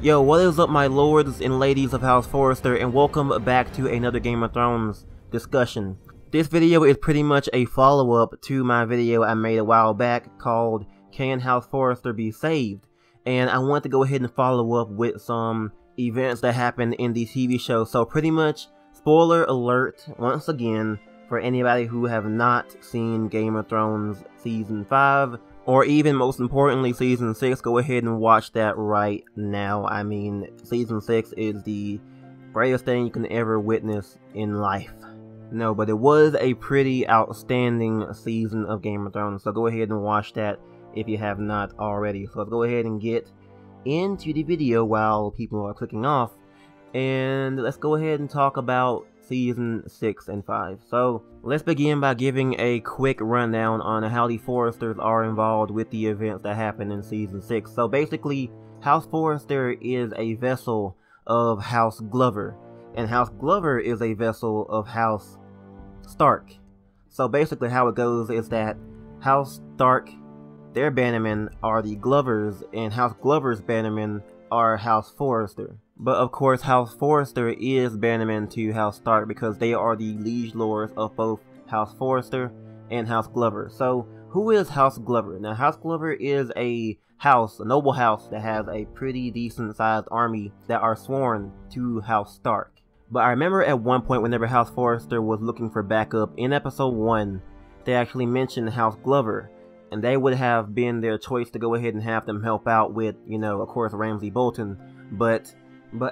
Yo, what is up my lords and ladies of House Forrester, and welcome back to another Game of Thrones discussion. This video is pretty much a follow-up to my video I made a while back called Can House Forrester Be Saved? And I want to go ahead and follow up with some events that happened in the TV show. So pretty much, spoiler alert once again for anybody who have not seen Game of Thrones Season 5. Or even most importantly, Season 6, go ahead and watch that right now. I mean, Season 6 is the greatest thing you can ever witness in life. No, but it was a pretty outstanding season of Game of Thrones, so go ahead and watch that if you have not already. So let's go ahead and get into the video while people are clicking off. And let's go ahead and talk about Season 6 and 5. So, let's begin by giving a quick rundown on how the Forresters are involved with the events that happened in Season 6. So basically, House Forrester is a vessel of House Glover, and House Glover is a vessel of House Stark. So basically how it goes is that House Stark, their bannermen are the Glovers, and House Glover's bannermen are House Forrester. But of course, House Forrester is bannerman to House Stark because they are the liege lords of both House Forrester and House Glover. So, who is House Glover? Now, House Glover is a noble house that has a pretty decent sized army that are sworn to House Stark. But I remember at one point whenever House Forrester was looking for backup in episode 1, they actually mentioned House Glover. And they would have been their choice to go ahead and have them help out with, you know, of course, Ramsay Bolton. But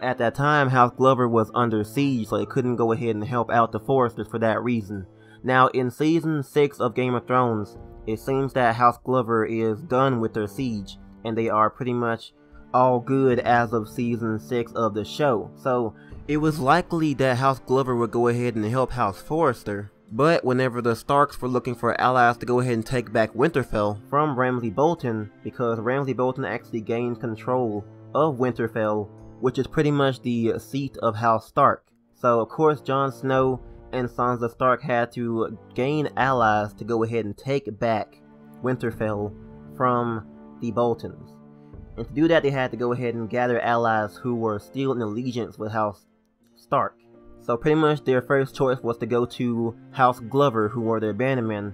at that time, House Glover was under siege, so they couldn't go ahead and help out the Forresters for that reason. Now, in Season 6 of Game of Thrones, it seems that House Glover is done with their siege, and they are pretty much all good as of Season 6 of the show. So, it was likely that House Glover would go ahead and help House Forrester. But whenever the Starks were looking for allies to go ahead and take back Winterfell from Ramsay Bolton, because Ramsay Bolton actually gained control of Winterfell, which is pretty much the seat of House Stark. So of course Jon Snow and Sansa Stark had to gain allies to go ahead and take back Winterfell from the Boltons. And to do that, they had to go ahead and gather allies who were still in allegiance with House Stark. So pretty much their first choice was to go to House Glover, who were their bannermen,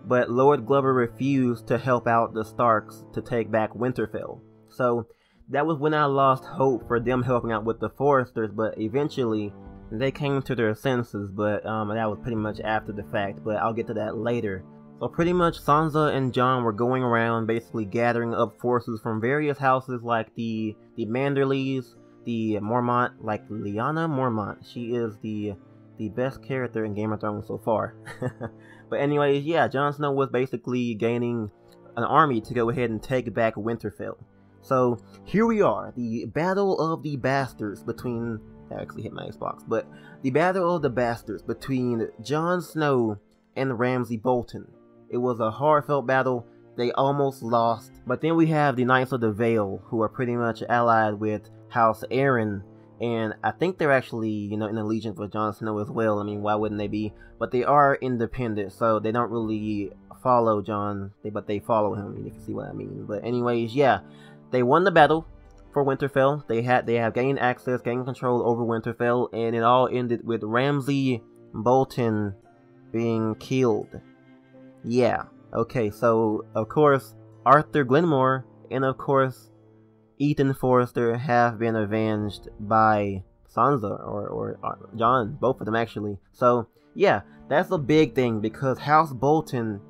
but Lord Glover refused to help out the Starks to take back Winterfell. So that was when I lost hope for them helping out with the Forresters, but eventually they came to their senses, but that was pretty much after the fact, but I'll get to that later. So pretty much Sansa and Jon were going around basically gathering up forces from various houses like the Manderleys, the Mormont, like Lyanna Mormont. She is the best character in Game of Thrones so far. But anyways, yeah, Jon Snow was basically gaining an army to go ahead and take back Winterfell. So here we are, the Battle of the Bastards between, I actually hit my Xbox, but the Battle of the Bastards between Jon Snow and Ramsay Bolton. It was a heartfelt battle. They almost lost, but then we have the Knights of the Vale, who are pretty much allied with House Aaron, and I think they're actually, you know, in allegiance with Jon Snow as well. I mean, why wouldn't they be? But they are independent, so they don't really follow Jon, but they follow him, if you see what I mean. But anyways, yeah, they won the battle for Winterfell. They have gained access, gained control over Winterfell, and it all ended with Ramsay Bolton being killed. Yeah. Okay, so of course Arthur Glenmore and of course Ethan Forrester have been avenged by Sansa or Jon, both of them actually. So yeah, that's a big thing because House Bolton,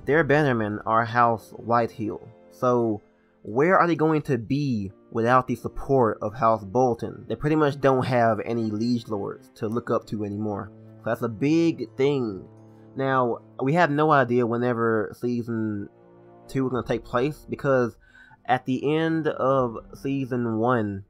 their bannermen are House Whitehill. So where are they going to be without the support of House Bolton? They pretty much don't have any liege lords to look up to anymore. So that's a big thing. Now, we have no idea whenever Season 2 is going to take place, because at the end of Season 1,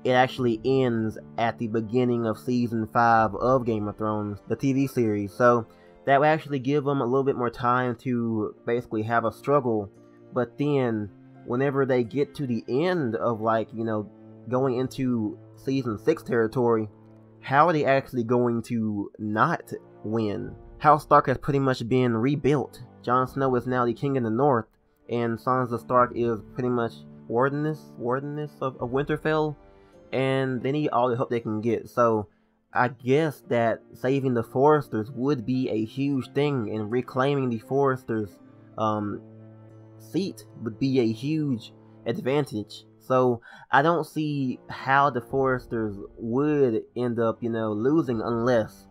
it actually ends at the beginning of Season 5 of Game of Thrones, the TV series. So that would actually give them a little bit more time to basically have a struggle. But then, whenever they get to the end of, like, you know, going into Season 6 territory, how are they actually going to not win? House Stark has pretty much been rebuilt. Jon Snow is now the king in the north, and Sansa Stark is pretty much wardenness of Winterfell, and they need all the help they can get. So I guess that saving the Forresters would be a huge thing, and reclaiming the Forresters seat would be a huge advantage. So I don't see how the Forresters would end up, losing unless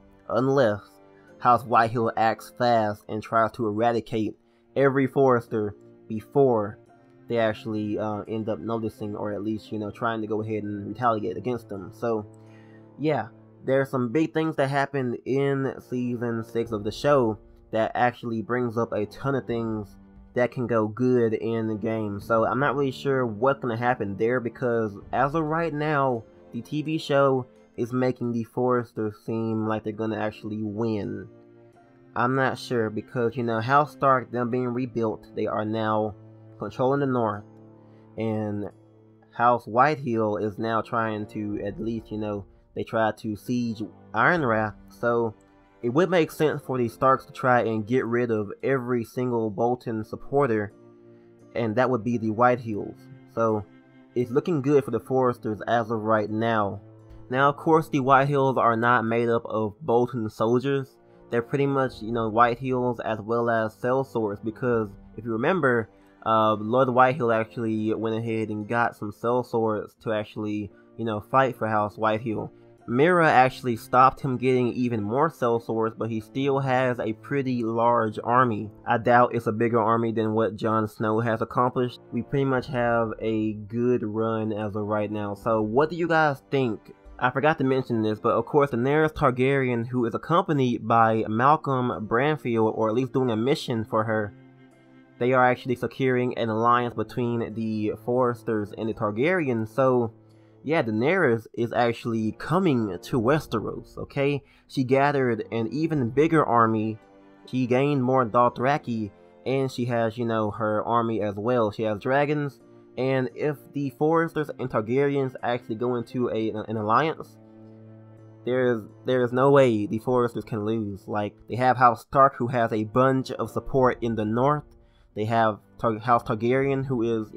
House Whitehill acts fast and tries to eradicate every Forrester before they actually end up noticing, or at least, trying to go ahead and retaliate against them. So yeah, there's some big things that happened in season 6 of the show that actually brings up a ton of things that can go good in the game. So I'm not really sure what's going to happen there, because as of right now, the TV show is making the Forresters seem like they're going to actually win. I'm not sure, because, House Stark, them being rebuilt, they are now controlling the North, and House Whitehill is now trying to, at least, they try to siege Ironrath. So it would make sense for the Starks to try and get rid of every single Bolton supporter, and that would be the Whitehills. So it's looking good for the Forresters as of right now. Now, of course, the Whitehills are not made up of Bolton soldiers. They're pretty much, Whitehills as well as sellswords, because if you remember, Lord Whitehill actually went ahead and got some sellswords to actually, fight for House Whitehill. Mira actually stopped him getting even more sellswords, but he still has a pretty large army. I doubt it's a bigger army than what Jon Snow has accomplished. We pretty much have a good run as of right now. So what do you guys think? I forgot to mention this, but of course Daenerys Targaryen, who is accompanied by Malcolm Branfield, or at least doing a mission for her, they are actually securing an alliance between the Forresters and the Targaryens. So yeah, Daenerys is actually coming to Westeros, okay? She gathered an even bigger army, she gained more Dothraki, and she has, her army as well. She has dragons, and if the Forresters and Targaryens actually go into an alliance, there's no way the Forresters can lose. Like, they have House Stark, who has a bunch of support in the north. They have House Targaryen, who is,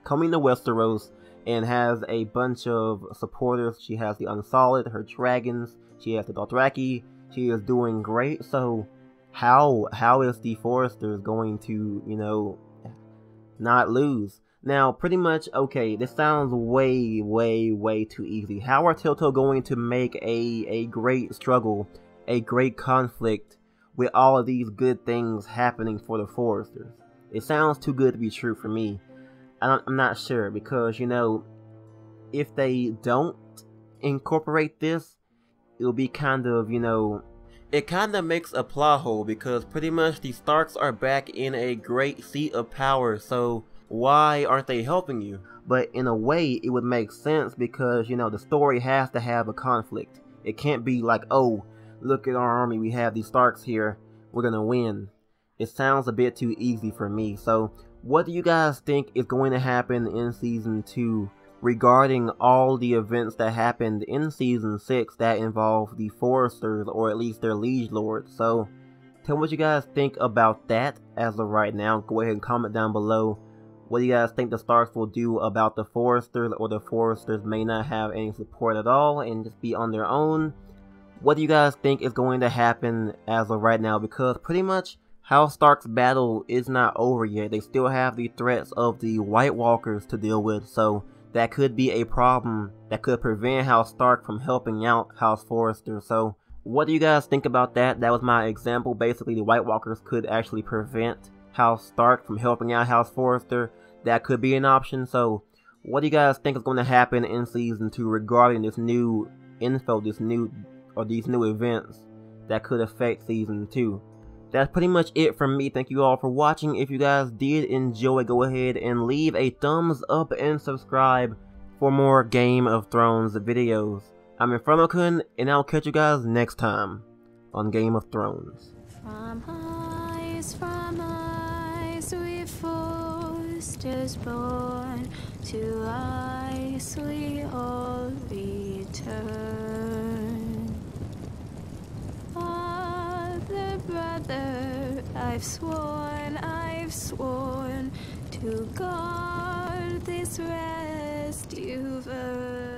coming to Westeros, and has a bunch of supporters. She has the Unsullied, her dragons, she has the Dothraki. She is doing great. So how is the Forresters going to, not lose? Now, pretty much, okay, this sounds way too easy. How are Telltale going to make a great struggle, a great conflict with all of these good things happening for the Forresters? It sounds too good to be true for me. I'm not sure, because, if they don't incorporate this, it'll be kind of, it kind of makes a plot hole, because pretty much the Starks are back in a great seat of power, so why aren't they helping you? But in a way, it would make sense, because, the story has to have a conflict. It can't be like, oh, look at our army, we have these Starks here, we're gonna win. It sounds a bit too easy for me. So what do you guys think is going to happen in Season 2 regarding all the events that happened in Season 6 that involve the Forresters, or at least their liege lords? So tell me what you guys think about that as of right now. Go ahead and comment down below. What do you guys think the Starks will do about the Forresters, or the Forresters may not have any support at all and just be on their own? What do you guys think is going to happen as of right now? Because pretty much House Stark's battle is not over yet. They still have the threats of the White Walkers to deal with, so that could be a problem that could prevent House Stark from helping out House Forrester. So what do you guys think about that? That was my example. Basically, the White Walkers could actually prevent House Stark from helping out House Forrester. That could be an option. So what do you guys think is going to happen in Season 2 regarding this new info, these new events that could affect Season 2? That's pretty much it from me. Thank you all for watching. If you guys did enjoy, go ahead and leave a thumbs up and subscribe for more Game of Thrones videos. I'm InfernoKun, and I'll catch you guys next time on Game of Thrones. From eyes we Forresters born, to eyes we all return. Father, brother, I've sworn to guard this please rest you've earned.